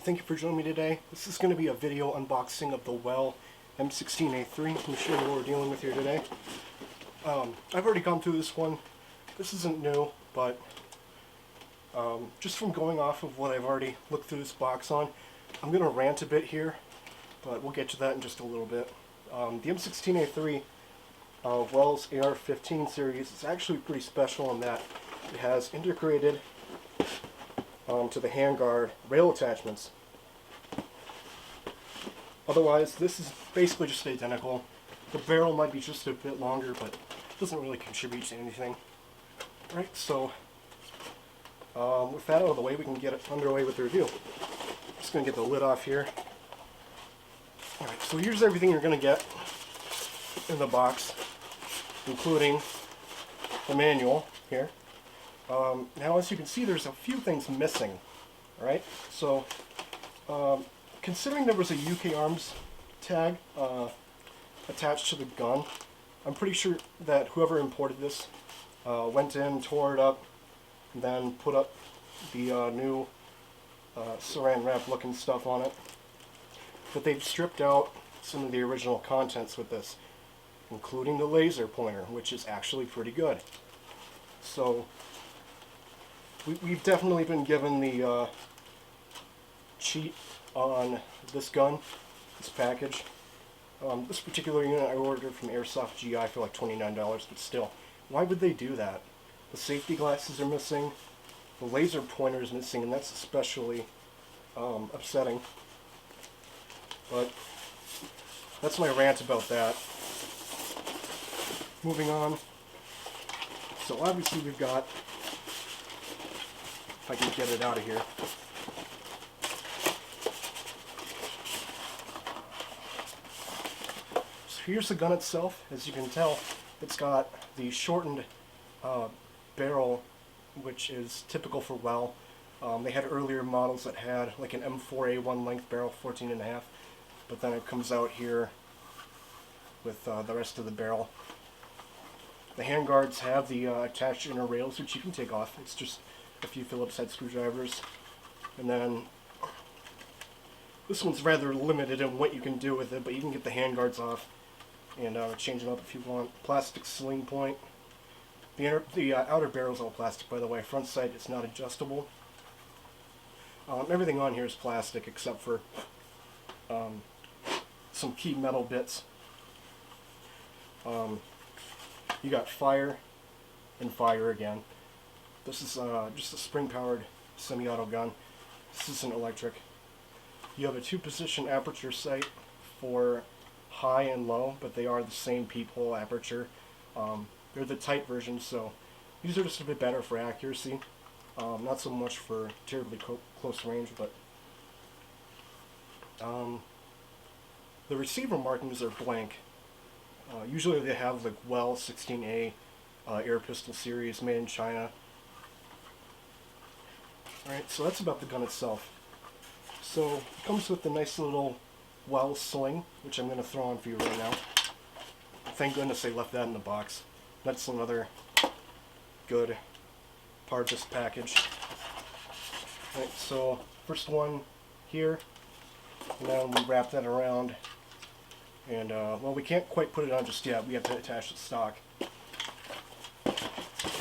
thank you for joining me today. This is going to be a video unboxing of the Well M16A3. Let me show you what we're dealing with here today. I've already gone through this one. This isn't new, but just from going off of what I've already looked through this box on, I'm going to rant a bit here, but we'll get to that in just a little bit. The M16A3 Well's AR-15 series is actually pretty special in that it has integrated to the handguard rail attachments. Otherwise, this is basically just identical. The barrel might be just a bit longer, but it doesn't really contribute to anything. Right, so with that out of the way, we can get it underway with the review. Just going to get the lid off here. Alright, so here's everything you're going to get in the box, including the manual here. Now, as you can see, there's a few things missing. Alright, so considering there was a UK Arms tag attached to the gun, I'm pretty sure that whoever imported this went in, tore it up, and then put up the new saran wrap looking stuff on it. But they've stripped out some of the original contents with this, including the laser pointer, which is actually pretty good. So we've definitely been given the cheat on this gun, this package. This particular unit I ordered from Airsoft GI for like $29, but still, why would they do that? The safety glasses are missing, the laser pointer is missing, and that's especially upsetting. But that's my rant about that. Moving on. So obviously we've got, if I can get it out of here. So here's the gun itself. As you can tell, it's got the shortened barrel, which is typical for Well. They had earlier models that had like an M4A1 length barrel, 14.5, but then it comes out here with the rest of the barrel. The handguards have the attached inner rails, which you can take off. It's just a few Phillips head screwdrivers. And then this one's rather limited in what you can do with it, but you can get the handguards off and change them up if you want. Plastic sling point. The outer barrel is all plastic, by the way. Front sight is not adjustable. Everything on here is plastic except for some key metal bits. You got fire and fire again. This is just a spring-powered semi-auto gun. This isn't electric. You have a 2-position aperture sight for high and low, but they are the same peephole aperture. They're the tight versions, so these are just a bit better for accuracy. Not so much for terribly close range, but the receiver markings are blank. Usually they have like Well 16A air pistol series made in China. Alright, so that's about the gun itself. So it comes with a nice little Well sling, which I'm going to throw on for you right now. Thank goodness they left that in the box. That's another good part of this package. Alright, so first one here, and then we wrap that around. And, well, we can't quite put it on just yet. We have to attach the stock. Get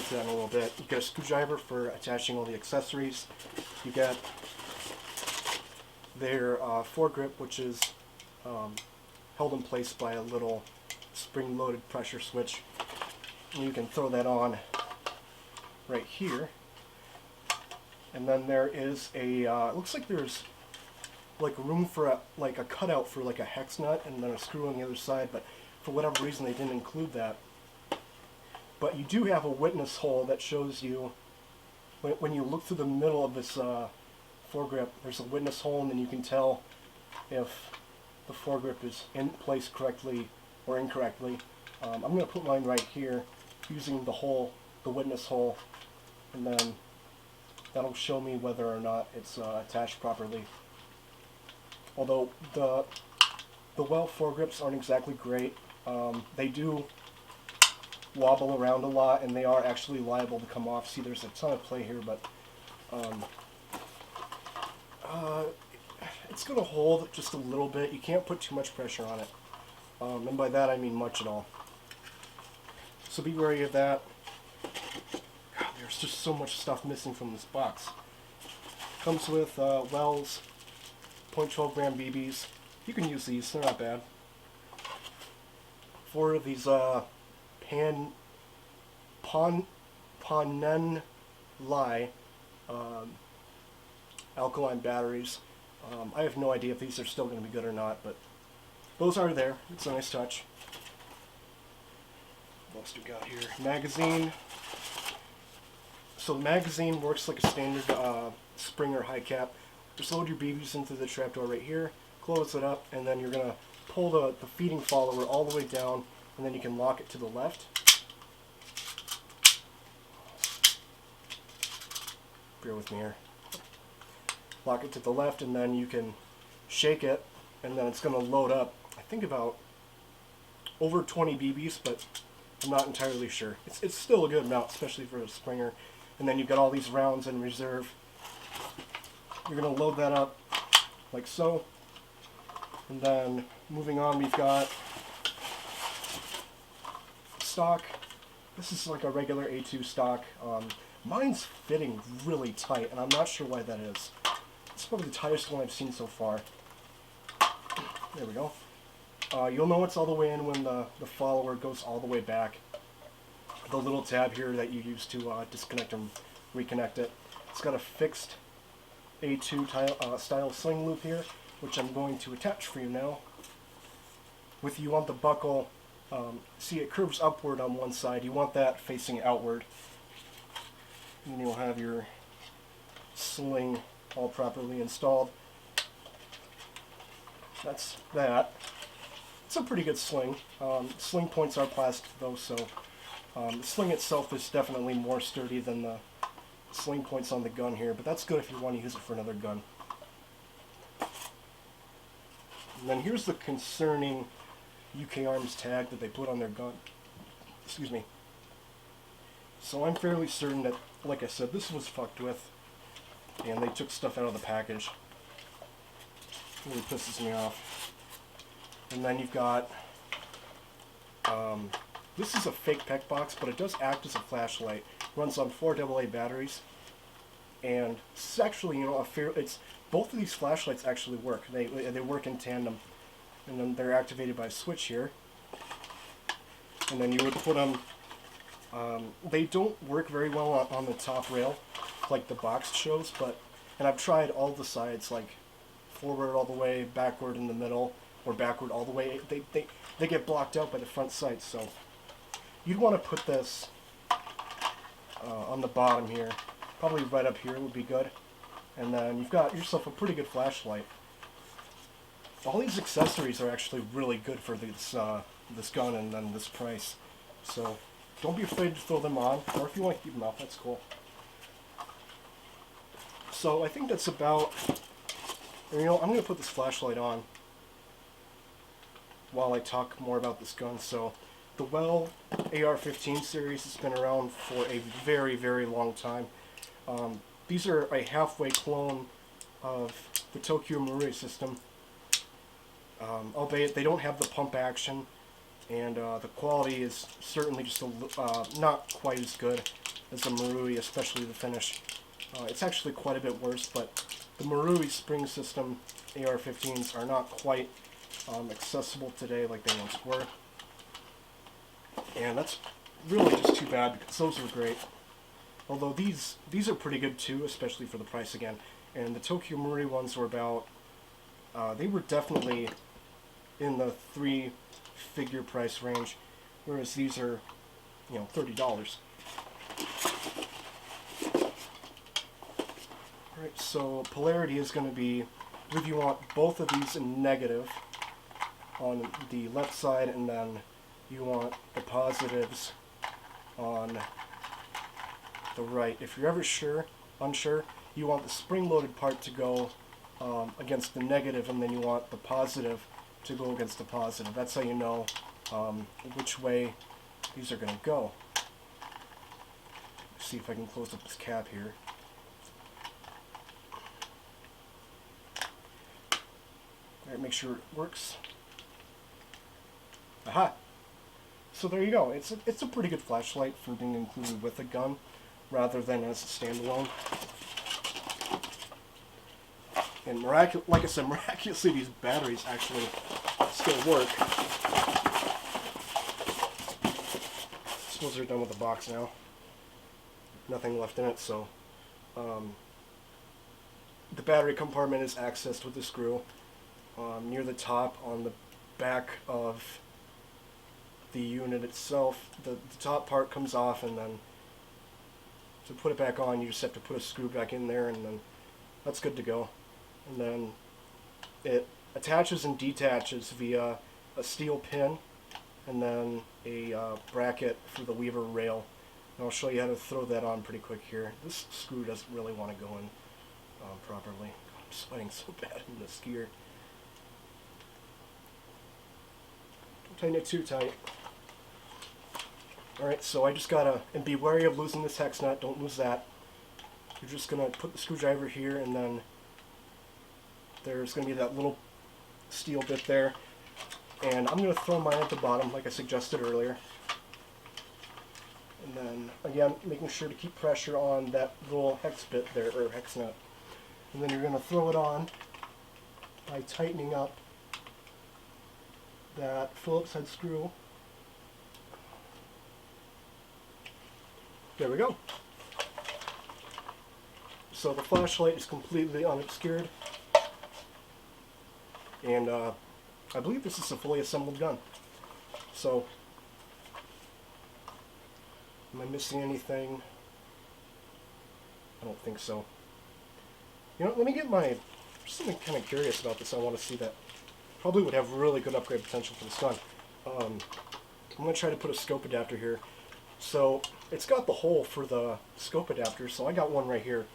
to that in a little bit. You get a screwdriver for attaching all the accessories. You get their foregrip, which is held in place by a little spring-loaded pressure switch. And you can throw that on right here. And then there is a, it looks like there's like room for a cutout for like a hex nut and then a screw on the other side, but for whatever reason they didn't include that. But you do have a witness hole that shows you, when you look through the middle of this foregrip, there's a witness hole, and then you can tell if the foregrip is in place correctly or incorrectly. I'm going to put mine right here using the hole, the witness hole, and then that'll show me whether or not it's attached properly. Although the Well foregrips aren't exactly great. They do wobble around a lot, and they are actually liable to come off. See, there's a ton of play here, but it's going to hold just a little bit. You can't put too much pressure on it. And by that I mean much at all. So be wary of that. God, there's just so much stuff missing from this box. Comes with wells, 0.12 gram BBs. You can use these, they're not bad. 4 of these Ponenlai alkaline batteries. I have no idea if these are still going to be good or not, but those are there. It's a nice touch. What else do we got here? Magazine. So the magazine works like a standard Springer high cap. Just load your BBs into the trapdoor right here, close it up, and then you're going to pull the feeding follower all the way down, and then you can lock it to the left. Bear with me here. Lock it to the left, and then you can shake it, and then it's going to load up, I think about over 20 BBs, but I'm not entirely sure. It's still a good amount, especially for a Springer. And then you've got all these rounds in reserve. You're going to load that up like so. And then moving on, we've got stock. This is like a regular A2 stock. Mine's fitting really tight, and I'm not sure why that is. It's probably the tightest one I've seen so far. There we go. You'll know it's all the way in when the follower goes all the way back. The little tab here that you use to disconnect and reconnect it. It's got a fixed A2 style sling loop here, which I'm going to attach for you now. With you want the buckle, see it curves upward on one side. You want that facing outward. And you'll have your sling all properly installed. That's that. It's a pretty good sling. Sling points are plastic though, so the sling itself is definitely more sturdy than the sling points on the gun here, but that's good if you want to use it for another gun. And then here's the concerning UK Arms tag that they put on their gun. Excuse me. So I'm fairly certain that, like I said, this was fucked with, and they took stuff out of the package. It really pisses me off. And then you've got, this is a fake PEC box, but it does act as a flashlight. Runs on 4 AA batteries, and it's actually, you know, both of these flashlights actually work. They work in tandem, and then they're activated by a switch here. And then you would put them. They don't work very well on the top rail, like the box shows, and I've tried all the sides, like forward all the way, backward in the middle, or backward all the way. They get blocked out by the front sights, so you'd want to put this on the bottom here, probably right up here would be good, and then you've got yourself a pretty good flashlight. All these accessories are actually really good for this this gun and then this price, so don't be afraid to throw them on, or if you want to keep them off, that's cool. So I think that's about, you know, I'm going to put this flashlight on while I talk more about this gun. So the Well AR-15 series has been around for a very, very long time. These are a halfway clone of the Tokyo Marui system, albeit they don't have the pump action, and the quality is certainly just not quite as good as the Marui, especially the finish. It's actually quite a bit worse, but the Marui spring system AR-15s are not quite accessible today like they once were. And that's really just too bad, because those were great. Although these are pretty good too, especially for the price again. And the Tokyo Marui ones were about, they were definitely in the 3-figure price range, whereas these are, you know, $30. Alright, so polarity is going to be, if you want both of these in negative on the left side, and then you want the positives on the right. If you're ever unsure, you want the spring-loaded part to go against the negative, and then you want the positive to go against the positive. That's how you know which way these are going to go. Let's see if I can close up this cap here. Alright, make sure it works. Aha! So there you go. It's a pretty good flashlight for being included with a gun, rather than as a standalone. And like I said, miraculously these batteries actually still work. I suppose they're done with the box now. Nothing left in it, so the battery compartment is accessed with the screw near the top on the back of the unit itself. The top part comes off, and then to put it back on you just have to put a screw back in there, and then that's good to go. And then it attaches and detaches via a steel pin and then a bracket for the lever rail. And I'll show you how to throw that on pretty quick here. This screw doesn't really want to go in properly. I'm sweating so bad in this gear. Don't tighten it too tight. Alright, so I just gotta, and be wary of losing this hex nut, don't lose that. You're just gonna put the screwdriver here, and then there's gonna be that little steel bit there. And I'm gonna throw mine at the bottom, like I suggested earlier. And then, again, making sure to keep pressure on that little hex bit there, or hex nut. And then you're gonna throw it on by tightening up that Phillips head screw. There we go. So the flashlight is completely unobscured, and I believe this is a fully assembled gun. So, am I missing anything? I don't think so. You know, let me get my, just something kind of curious about this I want to see that probably would have really good upgrade potential for this gun. I'm going to try to put a scope adapter here. So, it's got the hole for the scope adapter, so I got one right here.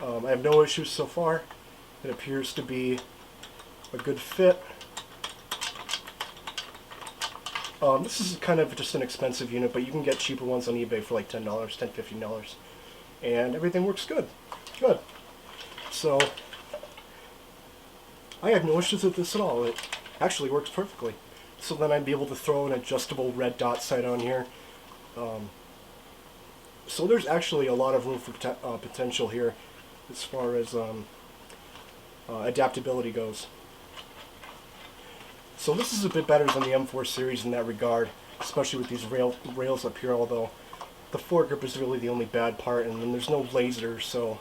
I have no issues so far. It appears to be a good fit. This is kind of just an expensive unit, but you can get cheaper ones on eBay for like $10, $10, $15. And everything works good. Good. So, I have no issues with this at all. It actually works perfectly. So then I'd be able to throw an adjustable red dot sight on here. So there's actually a lot of room for potential here as far as adaptability goes. So this is a bit better than the M4 series in that regard, especially with these rails up here, although the foregrip is really the only bad part, and then there's no laser, so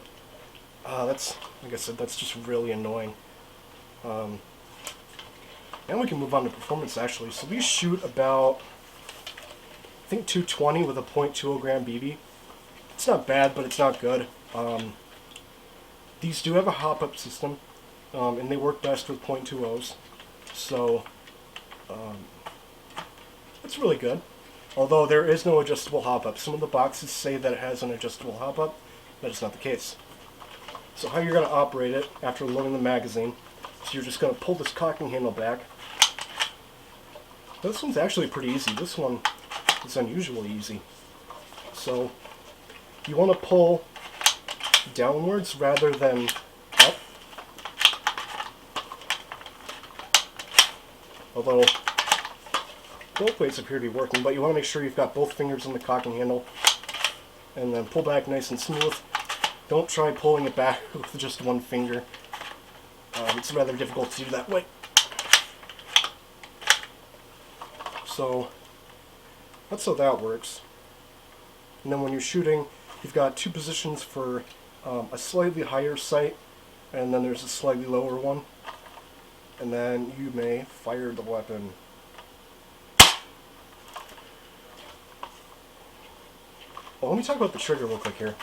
that's, like I said, that's just really annoying. And we can move on to performance actually. So these shoot about, I think 220 with a .20 gram BB. It's not bad, but it's not good. These do have a hop-up system, and they work best with .20s. So, it's really good. Although there is no adjustable hop-up. Some of the boxes say that it has an adjustable hop-up. That is not the case. So how you're going to operate it after loading the magazine, so you're just going to pull this cocking handle back. This one's actually pretty easy. This one is unusually easy. So, you want to pull downwards rather than up. Although, both ways appear to be working, but you want to make sure you've got both fingers on the cocking handle. And then pull back nice and smooth. Don't try pulling it back with just one finger. It's rather difficult to do that way. So, that's how that works. And then when you're shooting, you've got two positions for a slightly higher sight, and then there's a slightly lower one. And then you may fire the weapon. Well, let me talk about the trigger real quick here.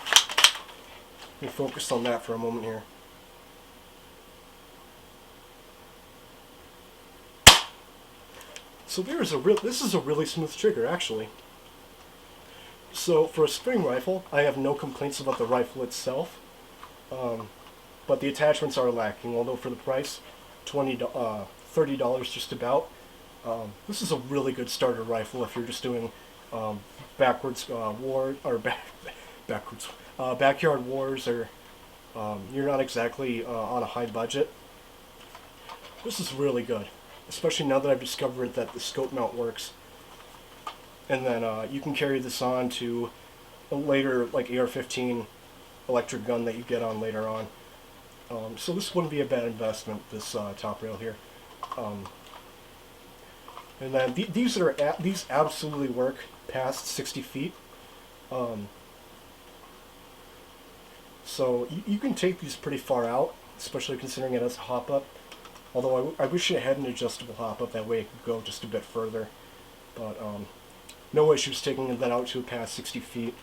Let me focus on that for a moment here. So this is a really smooth trigger, actually. So for a spring rifle, I have no complaints about the rifle itself, but the attachments are lacking. Although for the price, $30 just about. This is a really good starter rifle if you're just doing backyard wars, or you're not exactly on a high budget. This is really good, especially now that I've discovered that the scope mount works. And then you can carry this on to a later, like AR-15 electric gun that you get on later on. So this wouldn't be a bad investment, this top rail here. And then these absolutely work past 60 feet. So you can take these pretty far out, especially considering it has a hop-up. Although I wish it had an adjustable hop-up, that way it could go just a bit further. But no issues taking that out to past 60 feet.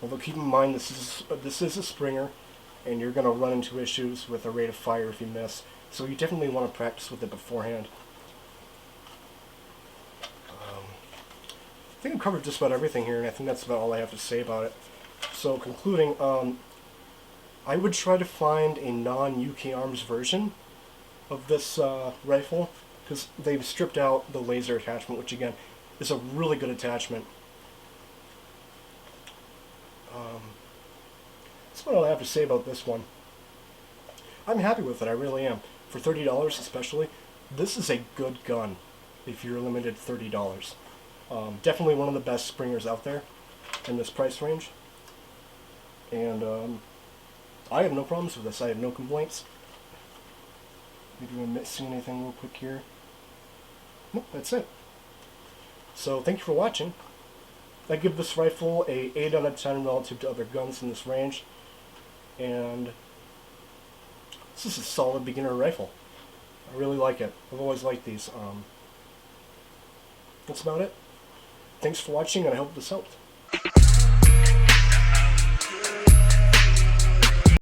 Although keep in mind this is a Springer, and you're going to run into issues with a rate of fire if you miss. So you definitely want to practice with it beforehand. I think I've covered just about everything here, and I think that's about all I have to say about it. So concluding, I would try to find a non-UK Arms version of this rifle, because they've stripped out the laser attachment, which again is a really good attachment. That's what I have to say about this one. I'm happy with it, I really am. For $30 especially, this is a good gun if you're limited to $30. Definitely one of the best Springers out there in this price range. And I have no problems with this. I have no complaints. Maybe I'm missing anything real quick here. Nope, that's it. So thank you for watching. I give this rifle a 8 out of 10 relative to other guns in this range. And this is a solid beginner rifle. I really like it. I've always liked these. That's about it. Thanks for watching, and I hope this helped.